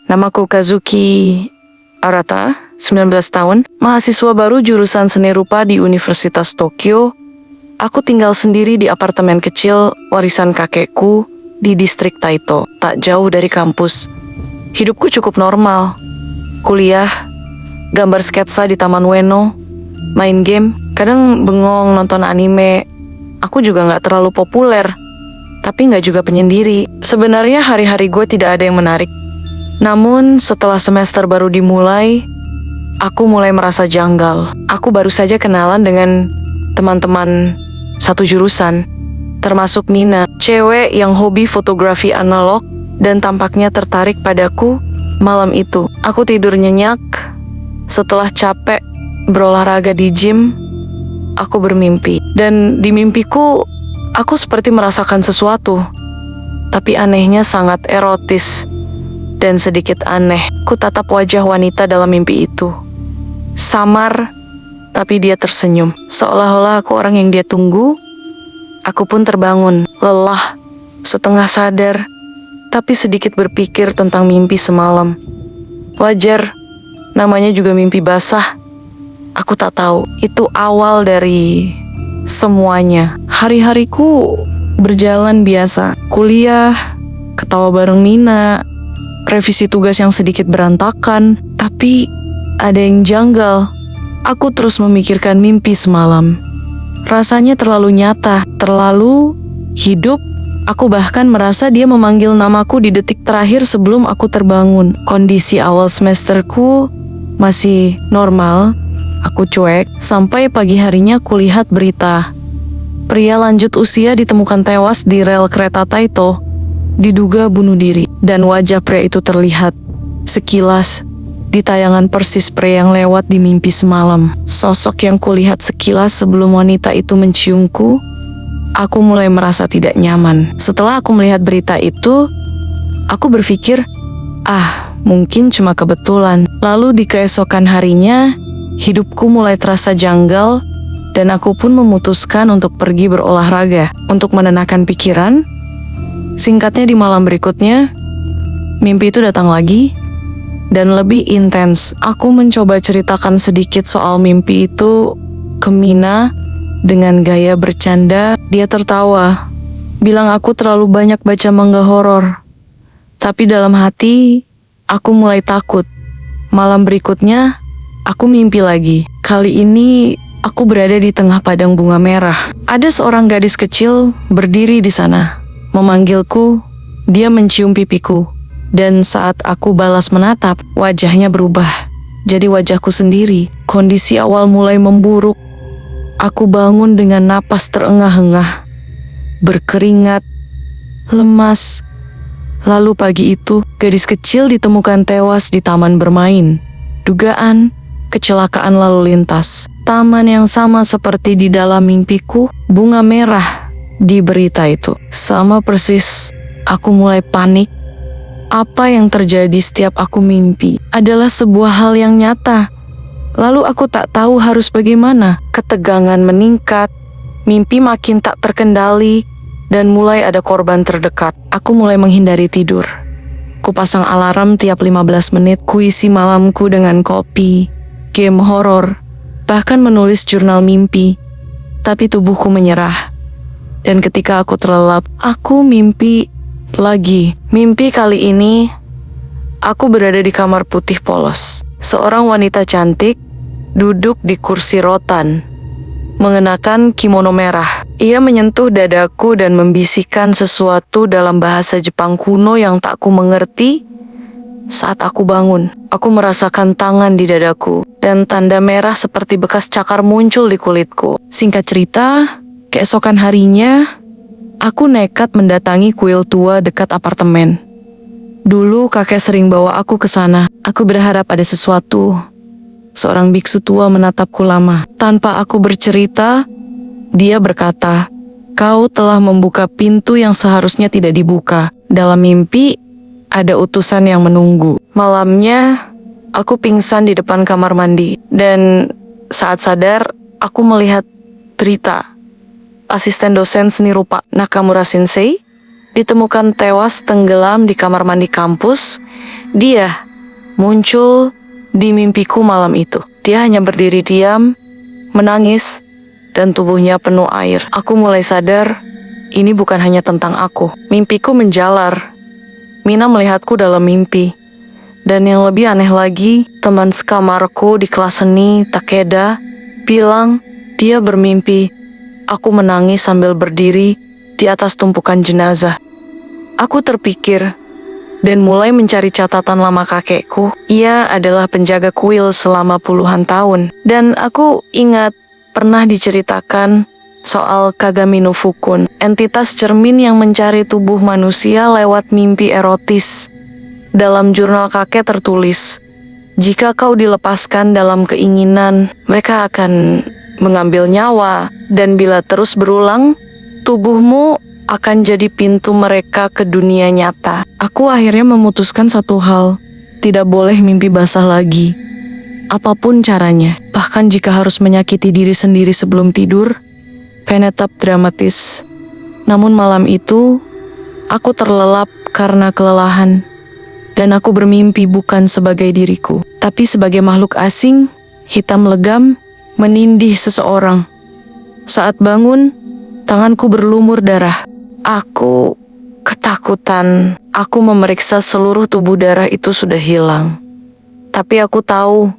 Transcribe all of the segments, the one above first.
Namaku Kazuki Arata, 19 tahun, mahasiswa baru jurusan seni rupa di Universitas Tokyo. Aku tinggal sendiri di apartemen kecil warisan kakekku di distrik Taito, tak jauh dari kampus. Hidupku cukup normal. Kuliah, gambar sketsa di Taman Ueno, main game, kadang bengong nonton anime. Aku juga nggak terlalu populer, tapi nggak juga penyendiri. Sebenarnya hari-hari gue tidak ada yang menarik. Namun setelah semester baru dimulai, aku mulai merasa janggal. Aku baru saja kenalan dengan teman-teman satu jurusan, termasuk Mina, cewek yang hobi fotografi analog dan tampaknya tertarik padaku. Malam itu, aku tidur nyenyak. Setelah capek berolahraga di gym, aku bermimpi. Dan di mimpiku, aku seperti merasakan sesuatu. Tapi anehnya sangat erotis dan sedikit aneh. Ku tatap wajah wanita dalam mimpi itu. Samar, tapi dia tersenyum. Seolah-olah aku orang yang dia tunggu. Aku pun terbangun, lelah, setengah sadar, tapi sedikit berpikir tentang mimpi semalam. Wajar, namanya juga mimpi basah. Aku tak tahu, itu awal dari semuanya. Hari-hariku berjalan biasa. Kuliah, ketawa bareng Nina, revisi tugas yang sedikit berantakan. Tapi ada yang janggal. Aku terus memikirkan mimpi semalam. Rasanya terlalu nyata, terlalu hidup. Aku bahkan merasa dia memanggil namaku di detik terakhir sebelum aku terbangun. Kondisi awal semesterku masih normal. Aku cuek, sampai pagi harinya kulihat berita. Pria lanjut usia ditemukan tewas di rel kereta Taito, diduga bunuh diri. Dan wajah pria itu terlihat sekilas di tayangan persis pria yang lewat di mimpi semalam. Sosok yang kulihat sekilas sebelum wanita itu menciumku, aku mulai merasa tidak nyaman. Setelah aku melihat berita itu, aku berpikir, mungkin cuma kebetulan. Lalu di keesokan harinya, hidupku mulai terasa janggal, dan aku pun memutuskan untuk pergi berolahraga untuk menenangkan pikiran. Singkatnya, di malam berikutnya, mimpi itu datang lagi, dan lebih intens. Aku mencoba ceritakan sedikit soal mimpi itu ke Mina dengan gaya bercanda. Dia tertawa, bilang aku terlalu banyak baca manga horor. Tapi dalam hati, aku mulai takut. Malam berikutnya, aku mimpi lagi. Kali ini, aku berada di tengah padang bunga merah. Ada seorang gadis kecil berdiri di sana, memanggilku. Dia mencium pipiku. Dan saat aku balas menatap, wajahnya berubah. Jadi wajahku sendiri. Kondisi awal mulai memburuk. Aku bangun dengan napas terengah-engah, berkeringat, lemas. Lalu pagi itu, gadis kecil ditemukan tewas di taman bermain. Dugaan kecelakaan lalu lintas. Taman yang sama seperti di dalam mimpiku, bunga merah di berita itu. Sama persis, aku mulai panik. Apa yang terjadi setiap aku mimpi adalah sebuah hal yang nyata. Lalu aku tak tahu harus bagaimana. Ketegangan meningkat, mimpi makin tak terkendali, dan mulai ada korban terdekat. Aku mulai menghindari tidur. Kupasang alarm tiap 15 menit, kuisi malamku dengan kopi, game horor, bahkan menulis jurnal mimpi. Tapi tubuhku menyerah. Dan ketika aku terlelap, aku mimpi lagi. Mimpi kali ini, aku berada di kamar putih polos. Seorang wanita cantik duduk di kursi rotan, mengenakan kimono merah. Ia menyentuh dadaku dan membisikkan sesuatu dalam bahasa Jepang kuno yang tak ku mengerti. Saat aku bangun, aku merasakan tangan di dadaku, dan tanda merah seperti bekas cakar muncul di kulitku. Singkat cerita, keesokan harinya, aku nekat mendatangi kuil tua dekat apartemen. Dulu kakek sering bawa aku ke sana. Aku berharap ada sesuatu. Seorang biksu tua menatapku lama. Tanpa aku bercerita, dia berkata, "Kau telah membuka pintu yang seharusnya tidak dibuka." Dalam mimpi, ada utusan yang menunggu. Malamnya, aku pingsan di depan kamar mandi. Dan saat sadar, aku melihat berita. Asisten dosen seni rupa Nakamura Sensei ditemukan tewas tenggelam di kamar mandi kampus. Dia muncul di mimpiku malam itu. Dia hanya berdiri diam, menangis, dan tubuhnya penuh air. Aku mulai sadar, ini bukan hanya tentang aku. Mimpiku menjalar. Mina melihatku dalam mimpi. Dan yang lebih aneh lagi, teman sekamarku di kelas seni, Takeda, bilang dia bermimpi aku menangis sambil berdiri di atas tumpukan jenazah. Aku terpikir dan mulai mencari catatan lama kakekku. Ia adalah penjaga kuil selama puluhan tahun. Dan aku ingat pernah diceritakan soal Kagami no Fukun, entitas cermin yang mencari tubuh manusia lewat mimpi erotis. Dalam jurnal kakek tertulis, jika kau dilepaskan dalam keinginan, mereka akan mengambil nyawa, dan bila terus berulang, tubuhmu akan jadi pintu mereka ke dunia nyata. Aku akhirnya memutuskan satu hal, tidak boleh mimpi basah lagi. Apapun caranya, bahkan jika harus menyakiti diri sendiri sebelum tidur, penetap dramatis. Namun malam itu, aku terlelap karena kelelahan. Dan aku bermimpi bukan sebagai diriku, tapi sebagai makhluk asing, hitam legam, menindih seseorang. Saat bangun, tanganku berlumur darah. Aku ketakutan. Aku memeriksa seluruh tubuh, darah itu sudah hilang. Tapi aku tahu,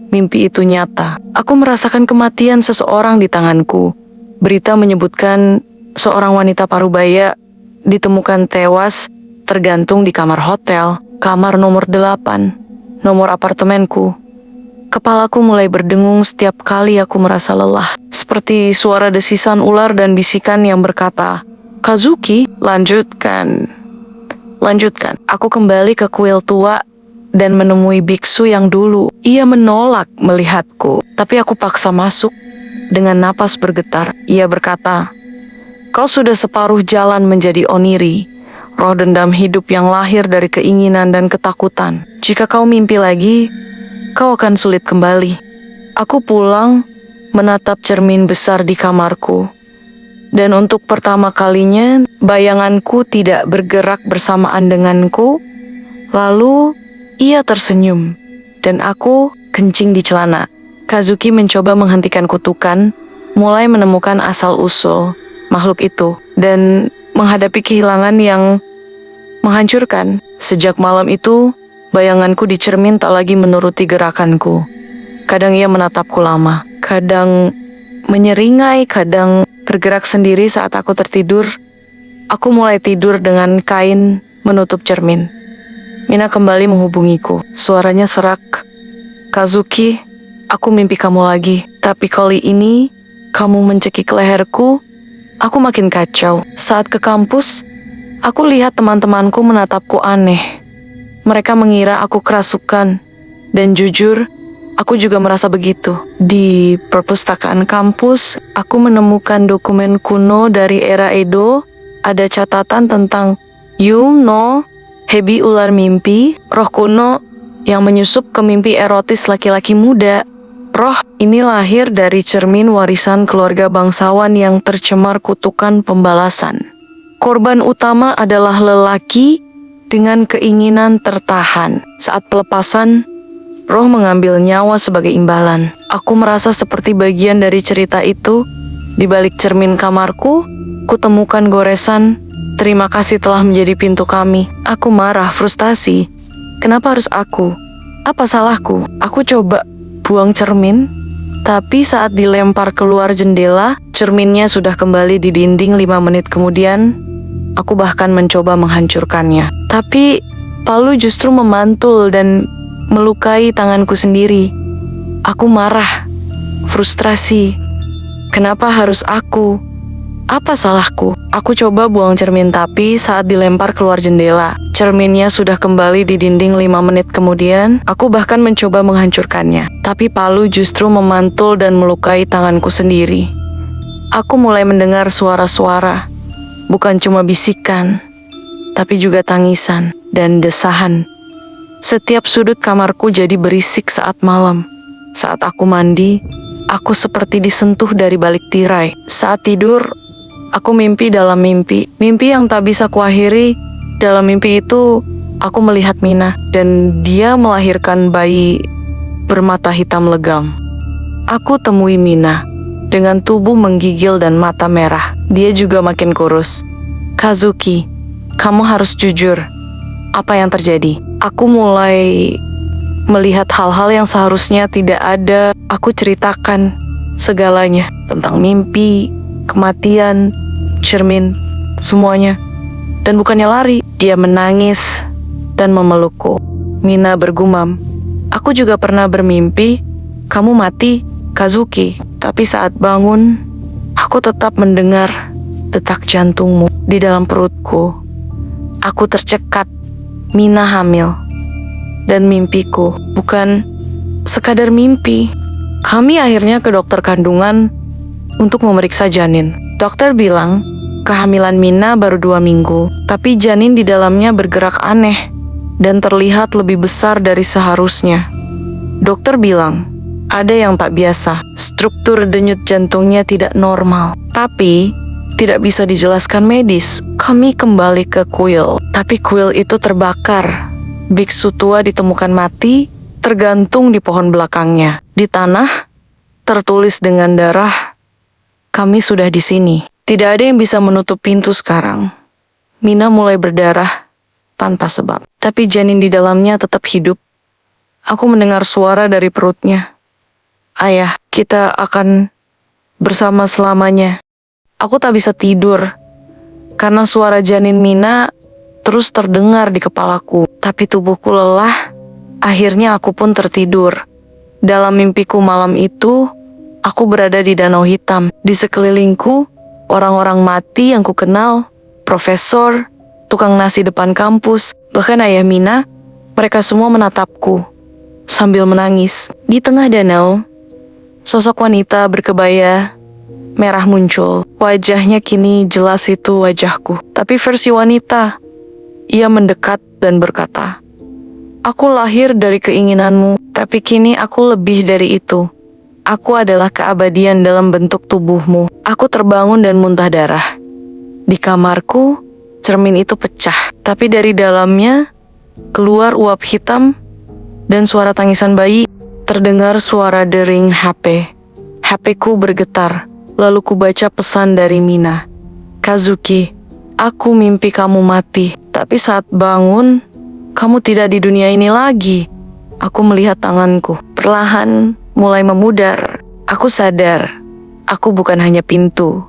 mimpi itu nyata. Aku merasakan kematian seseorang di tanganku. Berita menyebutkan seorang wanita parubaya ditemukan tewas tergantung di kamar hotel, kamar nomor 8, nomor apartemenku. Kepalaku mulai berdengung setiap kali aku merasa lelah, seperti suara desisan ular dan bisikan yang berkata, "Kazuki, lanjutkan." Aku kembali ke kuil tua dan menemui biksu yang dulu. Ia menolak melihatku, tapi aku paksa masuk. Dengan napas bergetar, ia berkata, "Kau sudah separuh jalan menjadi oniri, roh dendam hidup yang lahir dari keinginan dan ketakutan. Jika kau mimpi lagi, kau akan sulit kembali." Aku pulang, menatap cermin besar di kamarku. Dan untuk pertama kalinya, bayanganku tidak bergerak bersamaan denganku. Lalu, ia tersenyum, dan aku kencing di celana. Kazuki mencoba menghentikan kutukan, mulai menemukan asal-usul makhluk itu, dan menghadapi kehilangan yang menghancurkan. Sejak malam itu, bayanganku di cermin tak lagi menuruti gerakanku. Kadang ia menatapku lama, kadang menyeringai, kadang bergerak sendiri saat aku tertidur. Aku mulai tidur dengan kain menutup cermin. Mina kembali menghubungiku. Suaranya serak. "Kazuki, aku mimpi kamu lagi. Tapi kali ini, kamu mencekik leherku." Aku makin kacau. Saat ke kampus, aku lihat teman-temanku menatapku aneh. Mereka mengira aku kerasukan. Dan jujur, aku juga merasa begitu. Di perpustakaan kampus, aku menemukan dokumen kuno dari era Edo. Ada catatan tentang Yum no Hebi, ular mimpi, roh kuno yang menyusup ke mimpi erotis laki-laki muda. Roh ini lahir dari cermin warisan keluarga bangsawan yang tercemar kutukan pembalasan. Korban utama adalah lelaki dengan keinginan tertahan. Saat pelepasan, roh mengambil nyawa sebagai imbalan. Aku merasa seperti bagian dari cerita itu. Di balik cermin kamarku, kutemukan goresan, "Terima kasih telah menjadi pintu kami." Aku marah, frustasi. Kenapa harus aku? Apa salahku? Aku coba buang cermin, tapi saat dilempar keluar jendela, cerminnya sudah kembali di dinding 5 menit kemudian. Aku bahkan mencoba menghancurkannya. Tapi palu justru memantul dan melukai tanganku sendiri. Aku marah, frustrasi. Kenapa harus aku? Apa salahku? Aku coba buang cermin, tapi saat dilempar keluar jendela, cerminnya sudah kembali di dinding 5 menit kemudian. Aku bahkan mencoba menghancurkannya, tapi palu justru memantul dan melukai tanganku sendiri. Aku mulai mendengar suara-suara, bukan cuma bisikan, tapi juga tangisan dan desahan. Setiap sudut kamarku jadi berisik saat malam. Saat aku mandi, aku seperti disentuh dari balik tirai. Saat tidur, Aku mimpi dalam mimpi. Mimpi yang tak bisa kuakhiri. Dalam mimpi itu, aku melihat Mina dan dia melahirkan bayi bermata hitam legam. Aku temui Mina dengan tubuh menggigil dan mata merah. Dia juga makin kurus. Kazuki, kamu harus jujur. Apa yang terjadi? Aku mulai melihat hal-hal yang seharusnya tidak ada. Aku ceritakan segalanya tentang mimpi, kematian, cermin, semuanya. Dan bukannya lari, dia menangis dan memelukku. Mina bergumam, aku juga pernah bermimpi, kamu mati, Kazuki. Tapi saat bangun, aku tetap mendengar detak jantungmu di dalam perutku. Aku tercekat, Mina hamil. Dan mimpiku bukan sekadar mimpi. Kami akhirnya ke dokter kandungan untuk memeriksa janin. Dokter bilang, kehamilan Mina baru 2 minggu, tapi janin di dalamnya bergerak aneh dan terlihat lebih besar dari seharusnya. Dokter bilang, ada yang tak biasa, struktur denyut jantungnya tidak normal. Tapi, tidak bisa dijelaskan medis. Kami kembali ke kuil, tapi kuil itu terbakar. Biksu tua ditemukan mati, tergantung di pohon belakangnya. Di tanah, tertulis dengan darah, kami sudah di sini. Tidak ada yang bisa menutup pintu sekarang. Mina mulai berdarah tanpa sebab, tapi janin di dalamnya tetap hidup. Aku mendengar suara dari perutnya. Ayah, kita akan bersama selamanya. Aku tak bisa tidur, karena suara janin Mina terus terdengar di kepalaku. Tapi tubuhku lelah, akhirnya aku pun tertidur. Dalam mimpiku malam itu, aku berada di danau hitam. Di sekelilingku, orang-orang mati yang kukenal, profesor, tukang nasi depan kampus, bahkan ayah Mina, mereka semua menatapku sambil menangis. Di tengah danau, sosok wanita berkebaya merah muncul. Wajahnya kini jelas itu wajahku, tapi versi wanita. Ia mendekat dan berkata, aku lahir dari keinginanmu, tapi kini aku lebih dari itu. Aku adalah keabadian dalam bentuk tubuhmu. Aku terbangun dan muntah darah. Di kamarku, cermin itu pecah, tapi dari dalamnya keluar uap hitam dan suara tangisan bayi. Terdengar suara dering HP. HP-ku bergetar, lalu ku baca pesan dari Mina. Kazuki, aku mimpi kamu mati, tapi saat bangun, kamu tidak di dunia ini lagi. Aku melihat tanganku, perlahan mulai memudar. Aku sadar, aku bukan hanya pintu.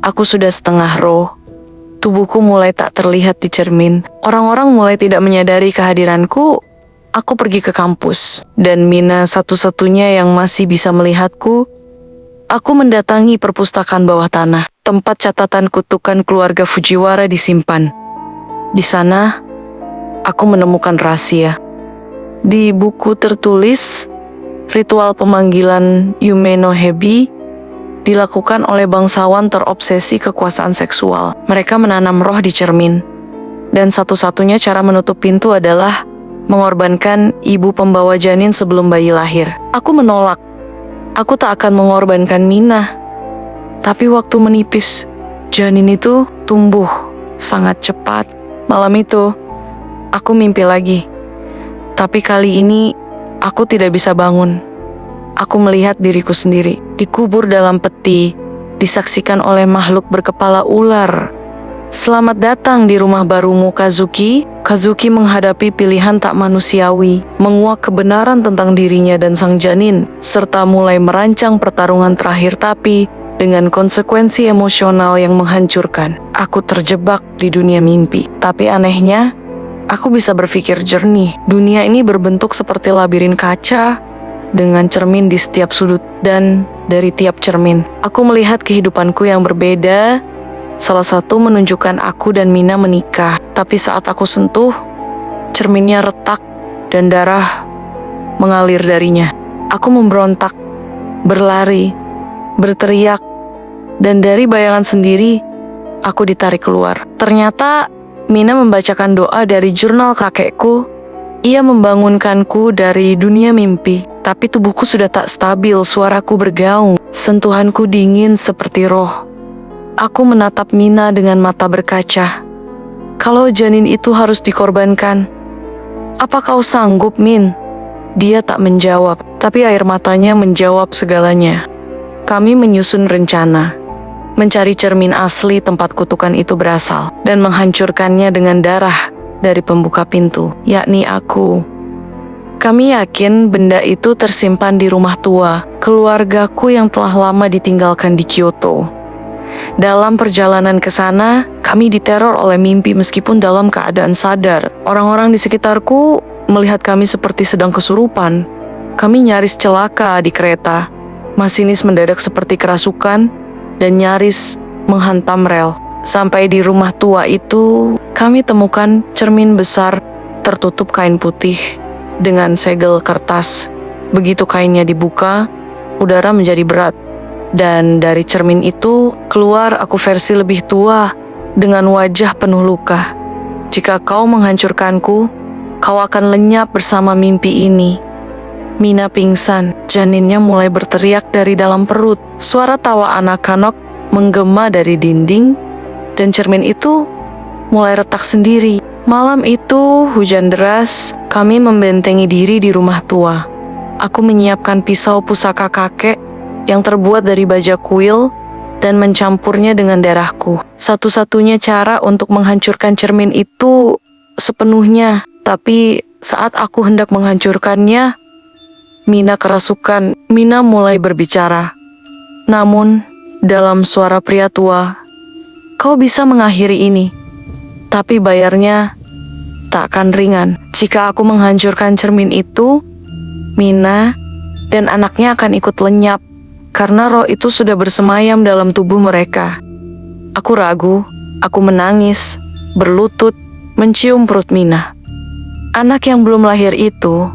Aku sudah setengah roh. Tubuhku mulai tak terlihat di cermin. Orang-orang mulai tidak menyadari kehadiranku. Aku pergi ke kampus, dan Mina satu-satunya yang masih bisa melihatku. Aku mendatangi perpustakaan bawah tanah, tempat catatan kutukan keluarga Fujiwara disimpan. Di sana, aku menemukan rahasia. Di buku tertulis, ritual pemanggilan Yume no Hebi dilakukan oleh bangsawan terobsesi kekuasaan seksual. Mereka menanam roh di cermin, dan satu-satunya cara menutup pintu adalah mengorbankan ibu pembawa janin sebelum bayi lahir. Aku menolak. Aku tak akan mengorbankan Mina. Tapi waktu menipis, janin itu tumbuh sangat cepat. Malam itu, aku mimpi lagi. Tapi kali ini, aku tidak bisa bangun. Aku melihat diriku sendiri, dikubur dalam peti, disaksikan oleh makhluk berkepala ular. Selamat datang di rumah barumu, Kazuki. Kazuki menghadapi pilihan tak manusiawi, menguak kebenaran tentang dirinya dan sang janin, serta mulai merancang pertarungan terakhir tapi dengan konsekuensi emosional yang menghancurkan. Aku terjebak di dunia mimpi, tapi anehnya, aku bisa berpikir jernih. Dunia ini berbentuk seperti labirin kaca, dengan cermin di setiap sudut, dan dari tiap cermin, aku melihat kehidupanku yang berbeda. Salah satu menunjukkan aku dan Mina menikah, tapi saat aku sentuh, cerminnya retak dan darah mengalir darinya. Aku memberontak, berlari, berteriak, dan dari bayangan sendiri, aku ditarik keluar. Ternyata, Mina membacakan doa dari jurnal kakekku. Ia membangunkanku dari dunia mimpi, tapi tubuhku sudah tak stabil, suaraku bergaung, sentuhanku dingin seperti roh. Aku menatap Mina dengan mata berkaca. Kalau janin itu harus dikorbankan, apa kau sanggup, Min? Dia tak menjawab, tapi air matanya menjawab segalanya. Kami menyusun rencana, mencari cermin asli tempat kutukan itu berasal, dan menghancurkannya dengan darah dari pembuka pintu, yakni aku. Kami yakin benda itu tersimpan di rumah tua, keluargaku yang telah lama ditinggalkan di Kyoto. Dalam perjalanan ke sana, kami diteror oleh mimpi meskipun dalam keadaan sadar. Orang-orang di sekitarku melihat kami seperti sedang kesurupan. Kami nyaris celaka di kereta. Masinis mendadak seperti kerasukan dan nyaris menghantam rel. Sampai di rumah tua itu, kami temukan cermin besar tertutup kain putih dengan segel kertas. Begitu kainnya dibuka, udara menjadi berat. Dan dari cermin itu keluar aku versi lebih tua dengan wajah penuh luka. Jika kau menghancurkanku, kau akan lenyap bersama mimpi ini. Mina pingsan, janinnya mulai berteriak dari dalam perut. Suara tawa anak-anak menggema dari dinding, dan cermin itu mulai retak sendiri. Malam itu hujan deras, kami membentengi diri di rumah tua. Aku menyiapkan pisau pusaka kakek yang terbuat dari baja kuil dan mencampurnya dengan darahku. Satu-satunya cara untuk menghancurkan cermin itu sepenuhnya. Tapi saat aku hendak menghancurkannya, Mina kerasukan. Mina mulai berbicara. Namun, dalam suara pria tua, kau bisa mengakhiri ini, tapi bayarnya tak akan ringan. Jika aku menghancurkan cermin itu, Mina dan anaknya akan ikut lenyap, karena roh itu sudah bersemayam dalam tubuh mereka. Aku ragu, aku menangis, berlutut, mencium perut Mina. Anak yang belum lahir itu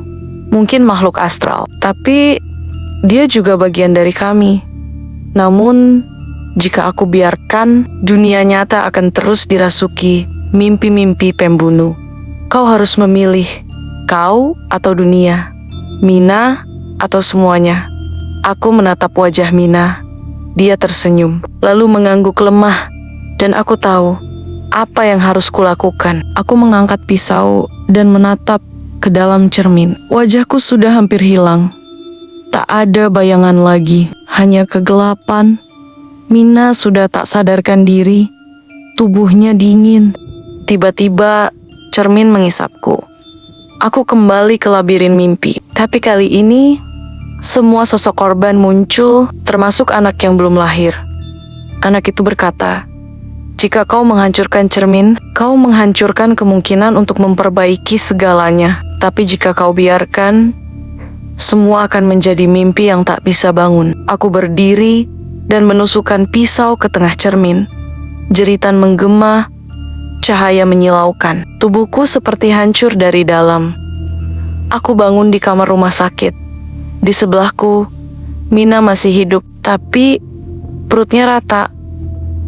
mungkin makhluk astral, tapi dia juga bagian dari kami. Namun, jika aku biarkan, dunia nyata akan terus dirasuki mimpi-mimpi pembunuh. Kau harus memilih, kau atau dunia, Mina atau semuanya. Aku menatap wajah Mina. Dia tersenyum, lalu mengangguk lemah, dan aku tahu apa yang harus kulakukan. Aku mengangkat pisau dan menatap ke dalam cermin. Wajahku sudah hampir hilang. Tak ada bayangan lagi, hanya kegelapan. Mina sudah tak sadarkan diri, tubuhnya dingin. Tiba-tiba cermin mengisapku. Aku kembali ke labirin mimpi, tapi kali ini semua sosok korban muncul, termasuk anak yang belum lahir. Anak itu berkata, jika kau menghancurkan cermin, kau menghancurkan kemungkinan untuk memperbaiki segalanya. Tapi jika kau biarkan, semua akan menjadi mimpi yang tak bisa bangun. Aku berdiri dan menusukkan pisau ke tengah cermin. Jeritan menggema, cahaya menyilaukan. Tubuhku seperti hancur dari dalam. Aku bangun di kamar rumah sakit. Di sebelahku, Mina masih hidup, tapi perutnya rata.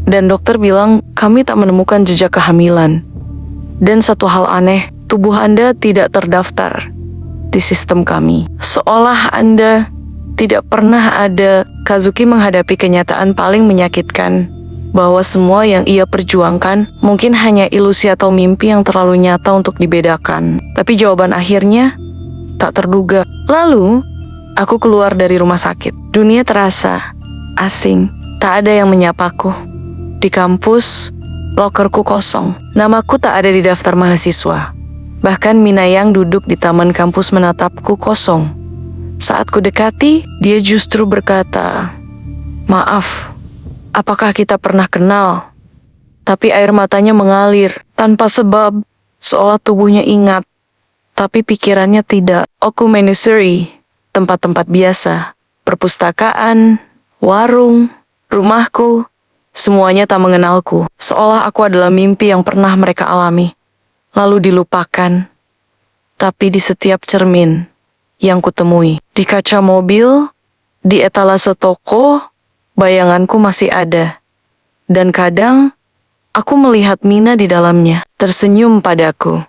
Dan dokter bilang kami tak menemukan jejak kehamilan. Dan satu hal aneh, tubuh Anda tidak terdaftar di sistem kami. Seolah Anda tidak pernah ada. Kazuki menghadapi kenyataan paling menyakitkan, bahwa semua yang ia perjuangkan mungkin hanya ilusi atau mimpi yang terlalu nyata untuk dibedakan. Tapi jawaban akhirnya tak terduga. Lalu, aku keluar dari rumah sakit. Dunia terasa asing. Tak ada yang menyapaku. Di kampus, lokerku kosong. Namaku tak ada di daftar mahasiswa. Bahkan Mina yang duduk di taman kampus menatapku kosong. Saat ku dekati, dia justru berkata, "Maaf, apakah kita pernah kenal?" Tapi air matanya mengalir tanpa sebab, seolah tubuhnya ingat, tapi pikirannya tidak. Okumenisuri, tempat-tempat biasa, perpustakaan, warung, rumahku, semuanya tak mengenalku, seolah aku adalah mimpi yang pernah mereka alami, lalu dilupakan. Tapi di setiap cermin yang kutemui, di kaca mobil, di etalase toko, bayanganku masih ada. Dan kadang, aku melihat Mina di dalamnya, tersenyum padaku.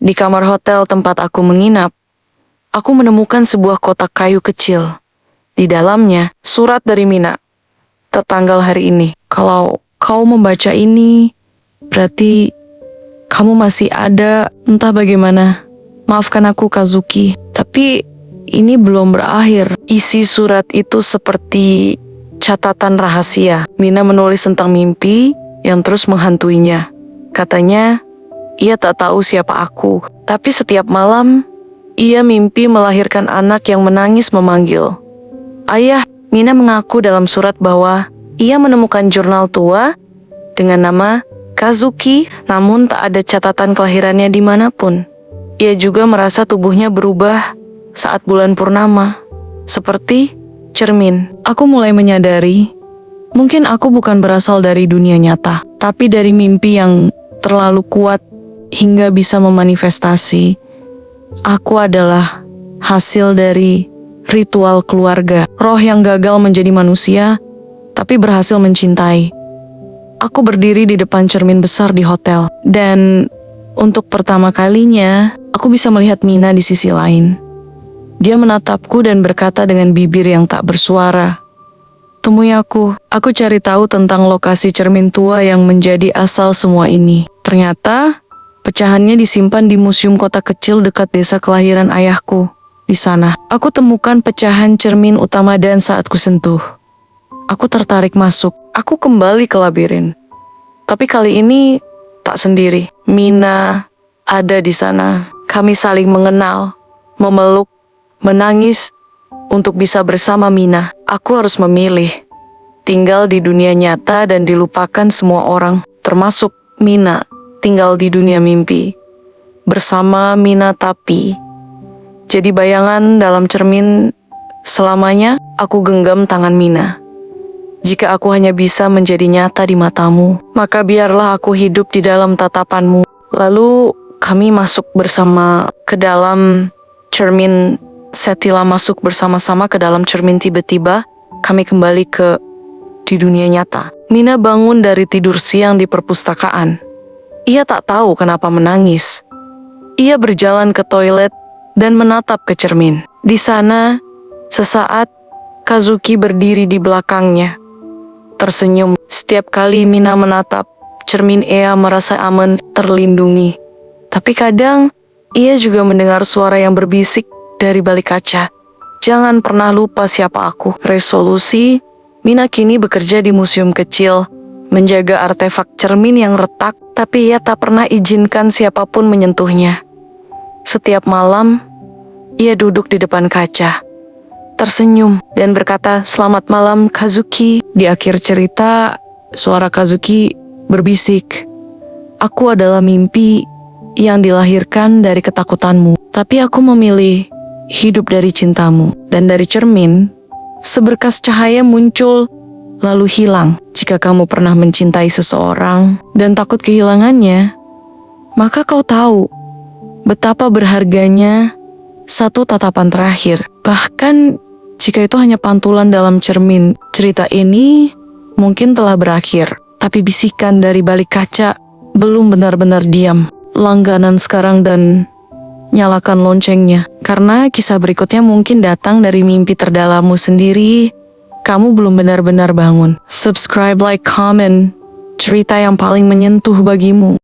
Di kamar hotel tempat aku menginap, aku menemukan sebuah kotak kayu kecil. Di dalamnya, surat dari Mina. Tertanggal hari ini, kalau kau membaca ini, berarti kamu masih ada, entah bagaimana. Maafkan aku, Kazuki, tapi ini belum berakhir. Isi surat itu seperti catatan rahasia. Mina menulis tentang mimpi yang terus menghantuinya. Katanya, ia tak tahu siapa aku, tapi setiap malam, ia mimpi melahirkan anak yang menangis memanggil. Ayah, Mina mengaku dalam surat bahwa ia menemukan jurnal tua dengan nama Kazuki, namun tak ada catatan kelahirannya dimanapun. Ia juga merasa tubuhnya berubah saat bulan purnama, seperti cermin. Aku mulai menyadari, mungkin aku bukan berasal dari dunia nyata, tapi dari mimpi yang terlalu kuat hingga bisa memanifestasi. Aku adalah hasil dari ritual keluarga, roh yang gagal menjadi manusia, tapi berhasil mencintai. Aku berdiri di depan cermin besar di hotel, dan untuk pertama kalinya, aku bisa melihat Mina di sisi lain. Dia menatapku dan berkata dengan bibir yang tak bersuara, "Temui aku cari tahu tentang lokasi cermin tua yang menjadi asal semua ini." Ternyata, pecahannya disimpan di museum kota kecil dekat desa kelahiran ayahku. Di sana, aku temukan pecahan cermin utama dan saat kusentuh, aku tertarik masuk. Aku kembali ke labirin. Tapi kali ini tak sendiri. Mina ada di sana. Kami saling mengenal, memeluk, menangis. Untuk bisa bersama Mina, aku harus memilih. Tinggal di dunia nyata dan dilupakan semua orang, termasuk Mina. Tinggal di dunia mimpi. Bersama Mina tapi. Jadi bayangan dalam cermin selamanya, aku genggam tangan Mina. Jika aku hanya bisa menjadi nyata di matamu, maka biarlah aku hidup di dalam tatapanmu. Lalu kami masuk bersama ke dalam cermin. Setelah masuk bersama-sama ke dalam cermin, tiba-tiba kami kembali di dunia nyata. Mina bangun dari tidur siang di perpustakaan. Ia tak tahu kenapa menangis. Ia berjalan ke toilet dan menatap ke cermin. Di sana, sesaat Kazuki berdiri di belakangnya. Tersenyum. Setiap kali Mina menatap cermin, ia merasa aman, terlindungi. Tapi kadang, ia juga mendengar suara yang berbisik dari balik kaca. Jangan pernah lupa siapa aku. Resolusi, Mina kini bekerja di museum kecil, menjaga artefak cermin yang retak, tapi ia tak pernah izinkan siapapun menyentuhnya. Setiap malam, ia duduk di depan kaca, tersenyum dan berkata, "Selamat malam, Kazuki." Di akhir cerita, suara Kazuki berbisik, "Aku adalah mimpi yang dilahirkan dari ketakutanmu, tapi aku memilih hidup dari cintamu." Dan dari cermin, seberkas cahaya muncul lalu hilang. Jika kamu pernah mencintai seseorang dan takut kehilangannya, maka kau tahu betapa berharganya satu tatapan terakhir. Bahkan jika itu hanya pantulan dalam cermin, cerita ini mungkin telah berakhir. Tapi bisikan dari balik kaca belum benar-benar diam. Langganan sekarang dan nyalakan loncengnya. Karena kisah berikutnya mungkin datang dari mimpi terdalammu sendiri. Kamu belum benar-benar bangun. Subscribe, like, comment. Cerita yang paling menyentuh bagimu.